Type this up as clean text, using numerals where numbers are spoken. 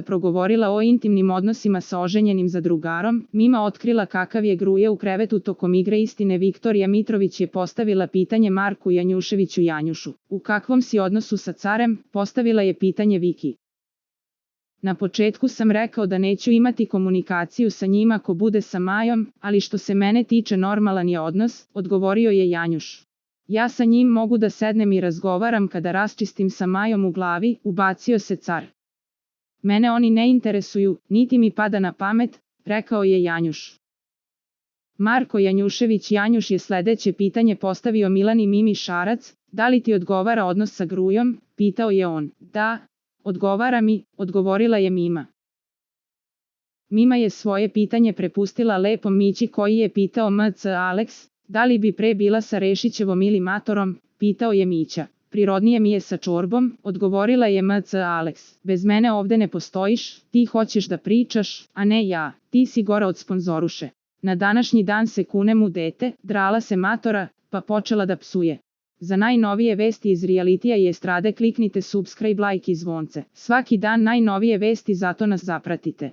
progovorila o intimnim odnosima sa oženjenim zadrugarom, Mima otkrila kakav je Gruje u krevetu tokom igre istine, Viktorija Mitrović je postavila pitanje Marku Janjuševiću Janjušu. U kakvom si odnosu sa carem? Postavila je pitanje Viki. Na početku sam rekao da neću imati komunikaciju sa njim ako bude sa Majom, ali što se mene tiče normalan je odnos, odgovorio je Janjuš. Ja sa njim mogu da sednem i razgovaram kada raščistim sa Majom u glavi, ubacio se car. Mene oni ne interesuju, niti mi pada na pamet, rekao je Janjuš. Marko Janjušević Janjuš je sledeće pitanje postavio Milani Mimi Šarac, da li ti odgovara odnos sa Grujom, pitao je on. Da, odgovara mi, odgovorila je Mima. Mima je svoje pitanje prepustila lepom Mići koji je pitao MC Alex, da li bi pre bila sa Rešićevom ili Matorom, pitao je Mića. Prirodnije mi je sa čorbom, odgovorila je MC Alex. Bez mene ovde ne postojiš, ti hoćeš da pričaš, a ne ja, ti si gora od sponzoruše. Na današnji dan se kunem u dete, drala se Matora, pa počela da psuje. Za najnovije vesti iz realitija i estrade kliknite subscribe, like i zvonce. Svaki dan najnovije vesti, zato nas zapratite.